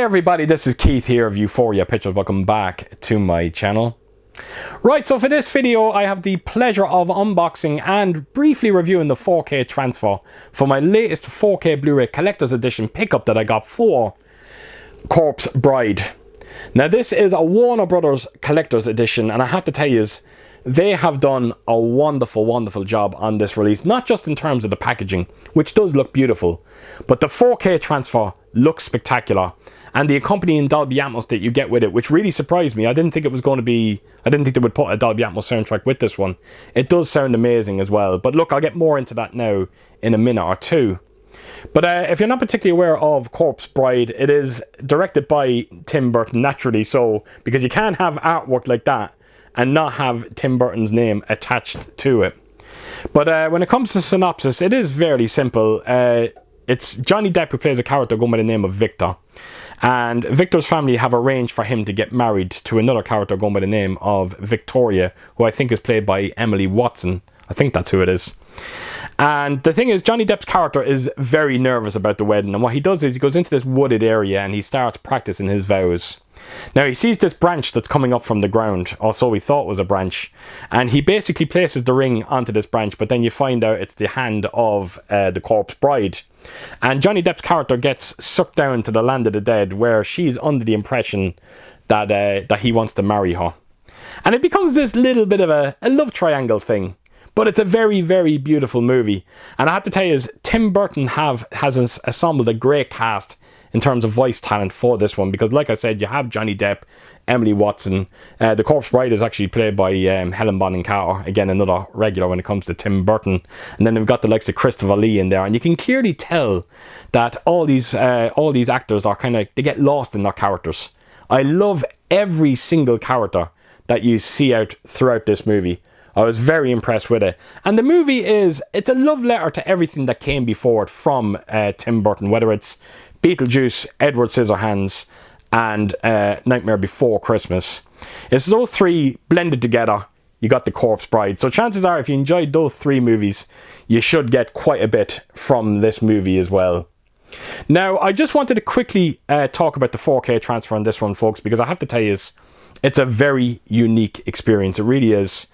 everybody, this is Keith here of Euphoria Pictures. Welcome back to my channel. Right, so for this video I have the pleasure of unboxing and briefly reviewing the 4K transfer for my latest 4K Blu-ray Collector's Edition pickup that I got for Corpse Bride. Now this is a Warner Brothers Collector's Edition, and I have to tell you, they have done a wonderful job on this release, not just in terms of the packaging, which does look beautiful, but the 4K transfer looks spectacular, and the accompanying Dolby Atmos that you get with it, which really surprised me. I didn't think it was going to be, I didn't think they would put a Dolby Atmos soundtrack with this one. It does sound amazing as well, but look, I'll get more into that now in a minute or two. But if you're not particularly aware of Corpse Bride, it is directed by Tim Burton, naturally so, because you can't have artwork like that and not have Tim Burton's name attached to it. But when it comes to synopsis, it is very simple. It's Johnny Depp who plays a character going by the name of Victor. And Victor's family have arranged for him to get married to another character going by the name of Victoria, who I think is played by Emily Watson. I think that's who it is. And the thing is, Johnny Depp's character is very nervous about the wedding, and what he does is he goes into this wooded area and he starts practicing his vows. Now he sees this branch that's coming up from the ground, or so he thought was a branch, and he basically places the ring onto this branch, but then you find out it's the hand of the corpse bride. And Johnny Depp's character gets sucked down to the land of the dead, where she's under the impression that that he wants to marry her. And it becomes this little bit of a love triangle thing. But it's a very beautiful movie. And I have to tell you, Tim Burton has assembled a great cast in terms of voice talent for this one. Because like I said, you have Johnny Depp, Emily Watson. The Corpse Bride is actually played by Helen Bonham Carter. Again, another regular when it comes to Tim Burton. And then we've got the likes of Christopher Lee in there. And you can clearly tell that all these actors are they get lost in their characters. I love every single character that you see out throughout this movie. I was very impressed with it. And the movie it's a love letter to everything that came before it from Tim Burton, whether it's Beetlejuice, Edward Scissorhands, and Nightmare Before Christmas. It's those three blended together. You got the Corpse Bride. So chances are, if you enjoyed those three movies, you should get quite a bit from this movie as well. Now, I just wanted to quickly talk about the 4K transfer on this one, folks, because I have to tell you, it's a very unique experience. It really is.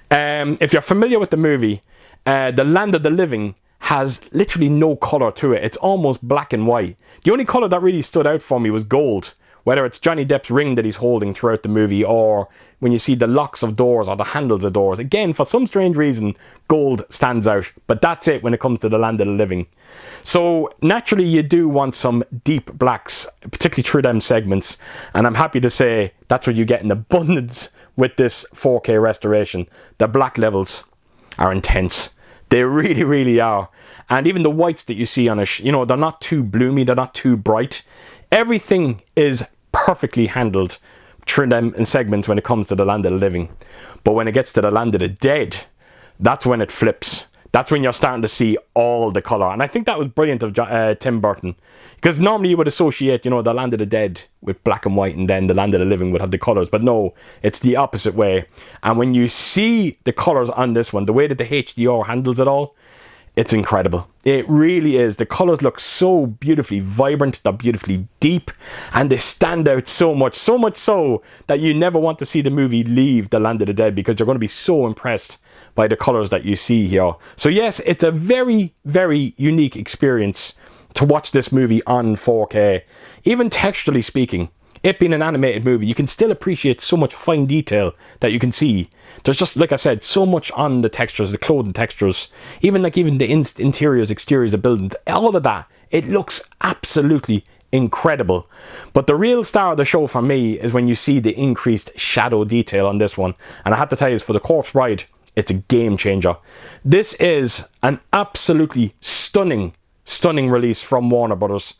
If you're familiar with the movie, the Land of the Living has literally no colour to it. It's almost black and white. The only colour that really stood out for me was gold. Whether it's Johnny Depp's ring that he's holding throughout the movie, or when you see the locks of doors or the handles of doors. Again, for some strange reason, gold stands out. But that's it when it comes to the Land of the Living. So naturally you do want some deep blacks, particularly through them segments. And I'm happy to say that's what you get in abundance with this 4K restoration. The black levels are intense. They really are. And even the whites that you see on it, they're not too bloomy, they're not too bright. Everything is perfectly handled through them in segments when it comes to the Land of the Living. But when it gets to the Land of the Dead, that's when it flips. That's when you're starting to see all the colour. And I think that was brilliant of Tim Burton. Because normally you would associate, the Land of the Dead with black and white, and then the Land of the Living would have the colours. But no, it's the opposite way. And when you see the colours on this one, the way that the HDR handles it all, it's incredible. It really is. The colours look so beautifully vibrant, they're beautifully deep, and they stand out so much so that you never want to see the movie leave the Land of the Dead, because you're going to be so impressed by the colours that you see here. So yes, it's a very unique experience to watch this movie on 4K. Even texturally speaking, it being an animated movie, you can still appreciate so much fine detail that you can see. There's just, like I said, so much on the textures, the clothing textures, even the interiors, exteriors of buildings, all of that. It looks absolutely incredible. But the real star of the show for me is when you see the increased shadow detail on this one. And I have to tell you, for the Corpse Bride, it's a game changer. This is an absolutely stunning release from Warner Brothers.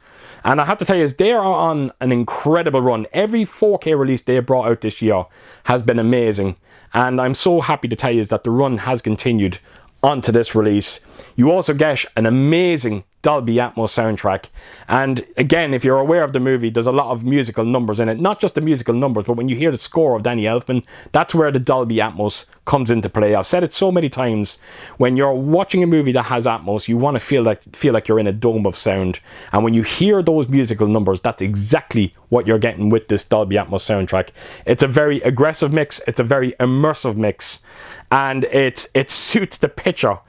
And I have to tell you, they are on an incredible run. Every 4K release they have brought out this year has been amazing. And I'm so happy to tell you that the run has continued onto this release. You also get an amazing Dolby Atmos soundtrack. And again, if you're aware of the movie, there's a lot of musical numbers in it. Not just the musical numbers, but when you hear the score of Danny Elfman, that's where the Dolby Atmos comes into play. I've said it so many times, when you're watching a movie that has Atmos, you want to feel like you're in a dome of sound. And when you hear those musical numbers, that's exactly what you're getting with this Dolby Atmos soundtrack. It's a very aggressive mix, it's a very immersive mix, and it suits the picture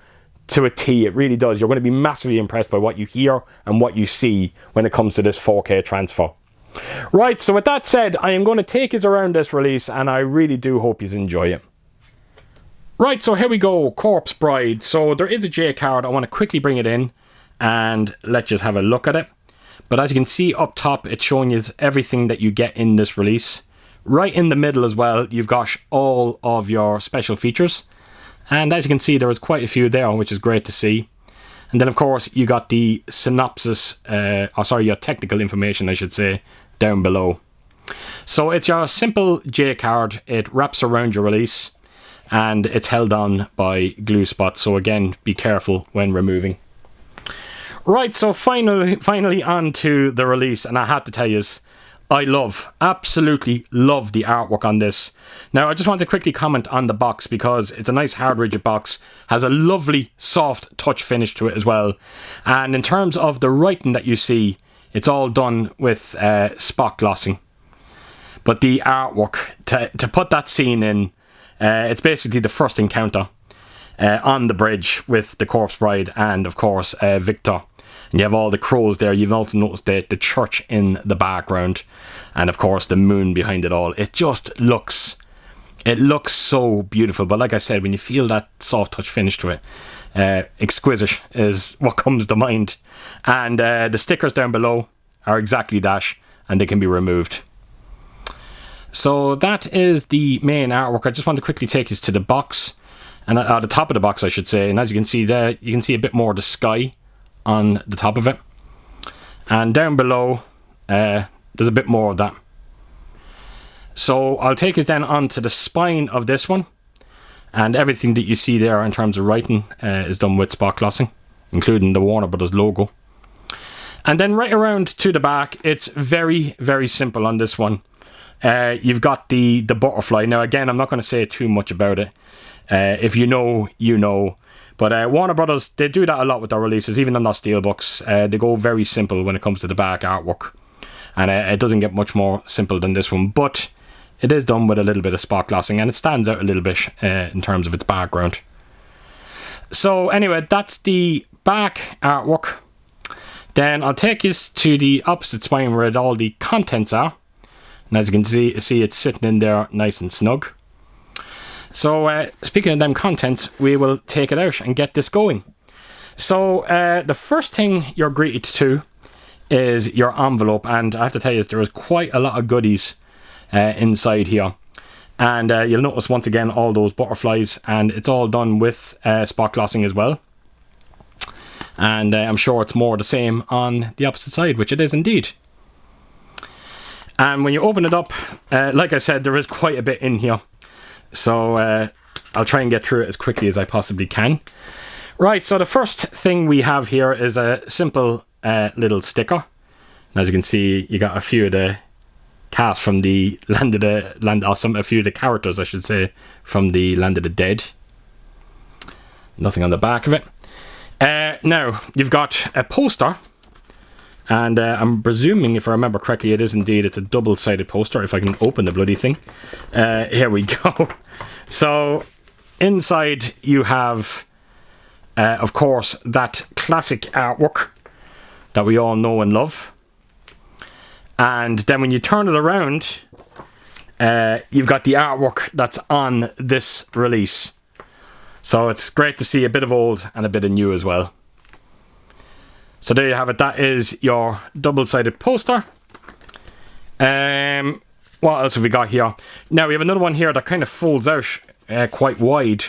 to a T. It really does. You're going to be massively impressed by what you hear and what you see when it comes to this 4K transfer. Right, so with that said, I am going to take you around this release, and I really do hope you enjoy it. Right, so here we go, Corpse Bride. So there is a J card. I want to quickly bring it in and let's just have a look at it. But as you can see up top, it's showing you everything that you get in this release. Right in the middle as well, you've got all of your special features. And as you can see, there is quite a few there, which is great to see. And then, of course, you got the synopsis, your technical information, I should say, down below. So it's your simple J card. It wraps around your release, and it's held on by glue spots. So again, be careful when removing. Right, so finally on to the release, and I had to tell you, I absolutely love the artwork on this. Now, I just want to quickly comment on the box, because it's a nice hard rigid box, has a lovely soft touch finish to it as well. And in terms of the writing that you see, it's all done with spot glossing. But the artwork, to put that scene in, it's basically the first encounter on the bridge with the Corpse Bride and, of course, Victor. And you have all the crows there. You've also noticed the church in the background. And of course the moon behind it all. It just looks... It looks so beautiful. But like I said, when you feel that soft touch finish to it, exquisite is what comes to mind. And the stickers down below are exactly that. And they can be removed. So that is the main artwork. I just want to quickly take you to the box. And at the top of the box, I should say. And as you can see there, you can see a bit more of the sky on the top of it, and down below there's a bit more of that. So I'll take us then onto the spine of this one, and everything that you see there in terms of writing is done with spot glossing, including the Warner Brothers logo. And then right around to the back, it's very, very simple on this one. You've got the butterfly. Now again, I'm not going to say too much about it. If you know, you know. But Warner Brothers, they do that a lot with their releases, even on their Steelbooks. They go very simple when it comes to the back artwork. And it doesn't get much more simple than this one. But it is done with a little bit of spot glossing, and it stands out a little bit in terms of its background. So anyway, that's the back artwork. Then I'll take you to the opposite spine where all the contents are. And as you can see it's sitting in there nice and snug. So speaking of them contents, we will take it out and get this going. So the first thing you're greeted to is your envelope, and I have to tell you, there is quite a lot of goodies inside here. And you'll notice once again all those butterflies, and it's all done with spot glossing as well. And I'm sure it's more the same on the opposite side, which it is indeed. And when you open it up, like I said, there is quite a bit in here. So I'll try and get through it as quickly as I possibly can. Right, so the first thing we have here is a simple little sticker. And as you can see, you got a few of the cast from the a few of the characters, I should say, from the Land of the Dead. Nothing on the back of it. Now, you've got a poster. And I'm presuming, if I remember correctly, it's a double-sided poster, if I can open the bloody thing. Here we go. So, inside you have, of course, that classic artwork that we all know and love. And then when you turn it around, you've got the artwork that's on this release. So it's great to see a bit of old and a bit of new as well. So there you have it. That is your double-sided poster. What else have we got here? Now we have another one here that kind of folds out quite wide.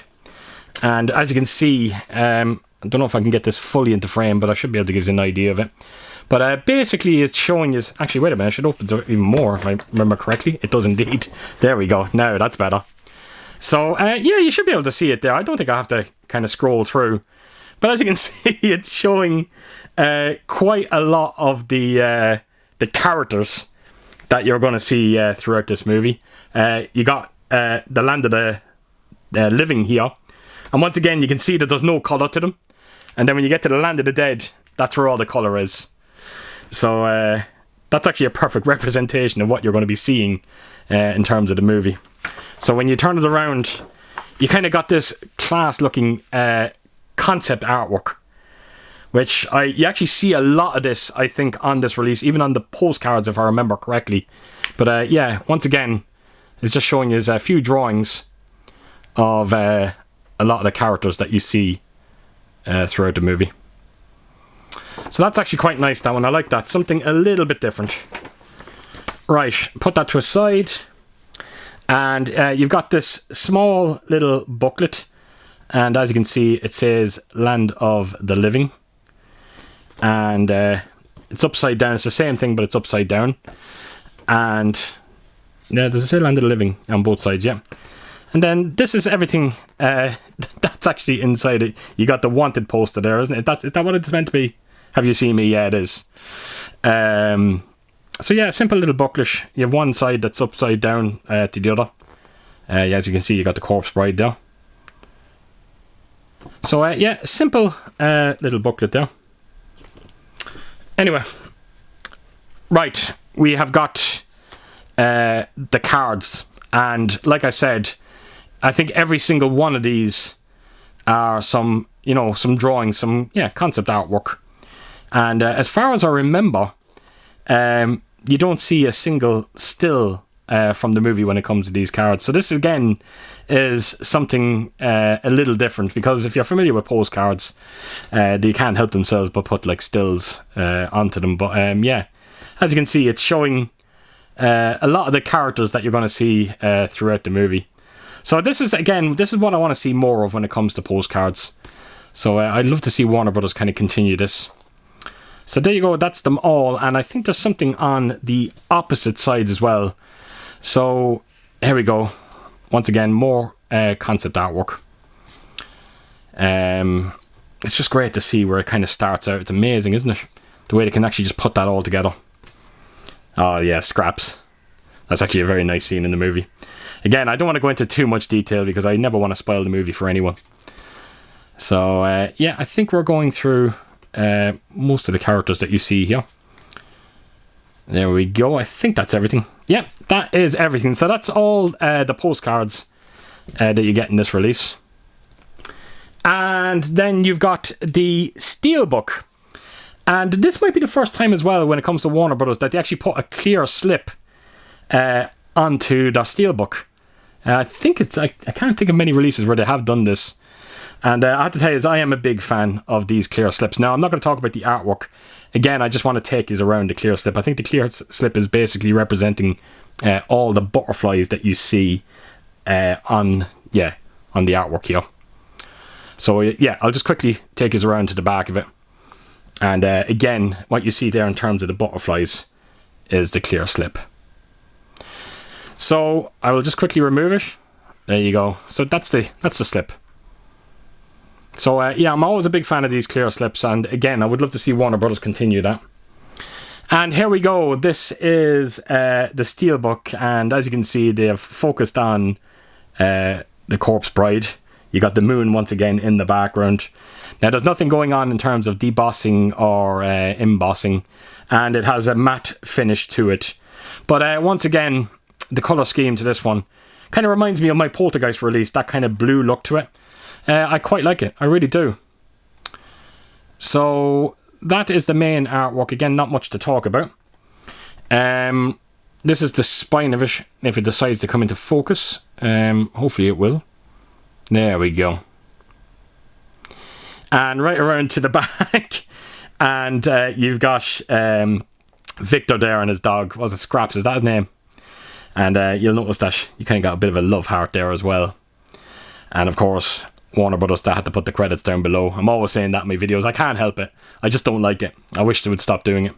And as you can see, I don't know if I can get this fully into frame, but I should be able to give you an idea of it. But basically it's showing you... Actually, wait a minute. I should open it even more if I remember correctly. It does indeed. There we go. Now that's better. So, yeah, you should be able to see it there. I don't think I have to kind of scroll through. But as you can see, it's showing quite a lot of the characters that you're going to see throughout this movie. You got the Land of the Living here. And once again, you can see that there's no colour to them. And then when you get to the Land of the Dead, that's where all the colour is. So that's actually a perfect representation of what you're going to be seeing in terms of the movie. So when you turn it around, you kind of got this class-looking concept artwork, which you actually see a lot of this, I think, on this release, even on the postcards, if I remember correctly. But yeah, once again, it's just showing you a few drawings of a lot of the characters that you see throughout the movie. So that's actually quite nice, that one. I like that. Something a little bit different. Right, put that to a side. And you've got this small little booklet. And as you can see, it says Land of the Living. And it's upside down. It's the same thing, but it's upside down. And yeah, does it say Land of the Living on both sides? Yeah. And then this is everything that's actually inside it. You got the wanted poster there, isn't it? Is that what it's meant to be? Have you seen me? Yeah, it is. So yeah, simple little booklet. You have one side that's upside down to the other. Yeah, as you can see, you got the corpse bride there. So yeah, simple little booklet there. Anyway, right, we have got the cards, and like I said, I think every single one of these are some drawings, some concept artwork. And as far as I remember, you don't see a single still from the movie when it comes to these cards. So this again is something a little different, because if you're familiar with postcards, they can't help themselves but put like stills onto them. But yeah, as you can see, it's showing a lot of the characters that you're going to see throughout the movie. So this is what I want to see more of when it comes to postcards. So I'd love to see Warner Brothers kind of continue this. So there you go, that's them all. And I think there's something on the opposite side as well. So here we go. Once again, more concept artwork. It's just great to see where it kind of starts out. It's amazing, isn't it? The way they can actually just put that all together. Oh yeah, scraps. That's actually a very nice scene in the movie. Again, I don't want to go into too much detail because I never want to spoil the movie for anyone. So yeah, I think we're going through most of the characters that you see here. There we go. I think that's everything. Yeah, that is everything. So that's all the postcards that you get in this release. And then you've got the Steelbook. And this might be the first time as well when it comes to Warner Brothers that they actually put a clear slip onto the Steelbook. I think I can't think of many releases where they have done this. And I have to tell you, I am a big fan of these clear slips. Now, I'm not going to talk about the artwork. Again, I just want to take you around the clear slip. I think the clear slip is basically representing all the butterflies that you see on the artwork here. So yeah, I'll just quickly take you around to the back of it. And again, what you see there in terms of the butterflies is the clear slip. So I will just quickly remove it. There you go. So that's the slip. So yeah, I'm always a big fan of these clear slips, and again, I would love to see Warner Brothers continue that. And here we go. This is the Steelbook, and as you can see, they have focused on the corpse bride. You got the moon once again in the background. Now, there's nothing going on in terms of debossing or embossing, and it has a matte finish to it. But once again, the colour scheme to this one kind of reminds me of my Poltergeist release, that kind of blue look to it. I quite like it, I really do. So that is the main artwork. Again, not much to talk about. This is the spine of it, if it decides to come into focus. Hopefully it will. There we go. And right around to the back, and you've got Victor there and his dog. Was it Scraps? Is that his name? And you'll notice that you kind of got a bit of a love heart there as well. And of course, Warner Brothers, that had to put the credits down below. I'm always saying that in my videos. I can't help it. I just don't like it. I wish they would stop doing it.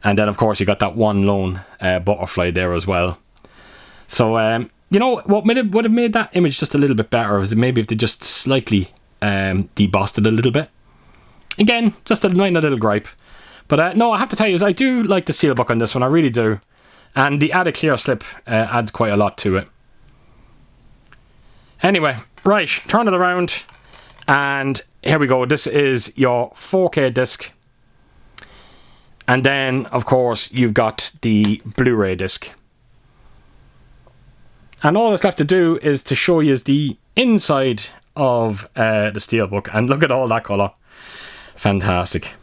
And then, of course, you got that one lone butterfly there as well. So, you know, what would have made that image just a little bit better is maybe if they just slightly debossed it a little bit. Again, just a minor little gripe. But no, I have to tell you, I do like the Steelbook on this one, I really do. And the added clear slip adds quite a lot to it. Anyway, right, turn it around. And here we go, this is your 4K disc. And then, of course, you've got the Blu-ray disc. And all that's left to do is to show you the inside of the Steelbook. And look at all that colour. Fantastic.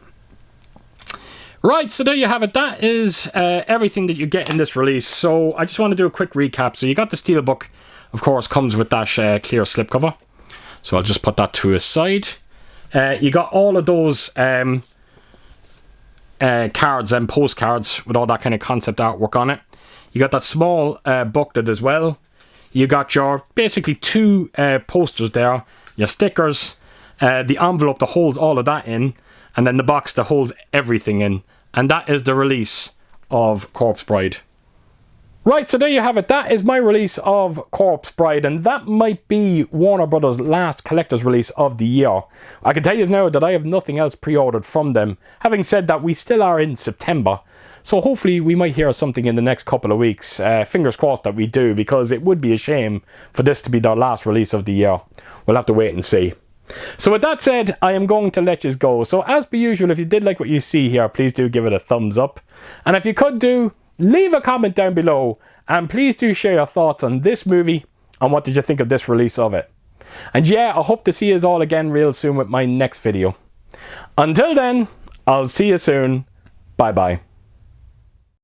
Right, so there you have it. That is everything that you get in this release. So I just want to do a quick recap. So you got the Steelbook, of course, comes with that clear slipcover. So I'll just put that to a side. You got all of those cards and postcards with all that kind of concept artwork on it. You got that small booklet as well. You got your basically two posters there, your stickers, the envelope that holds all of that in, and then the box that holds everything in. And that is the release of Corpse Bride. Right, so there you have it. That is my release of Corpse Bride, and that might be Warner Brothers' last collector's release of the year. I can tell you now that I have nothing else pre-ordered from them. Having said that, we still are in September, so hopefully we might hear something in the next couple of weeks. Fingers crossed that we do, because it would be a shame for this to be their last release of the year. We'll have to wait and see. So with that said, I am going to let you go. So as per usual, if you did like what you see here, please do give it a thumbs up. And if you could do, leave a comment down below. And please do share your thoughts on this movie and what did you think of this release of it. And yeah, I hope to see you all again real soon with my next video. Until then, I'll see you soon. Bye bye.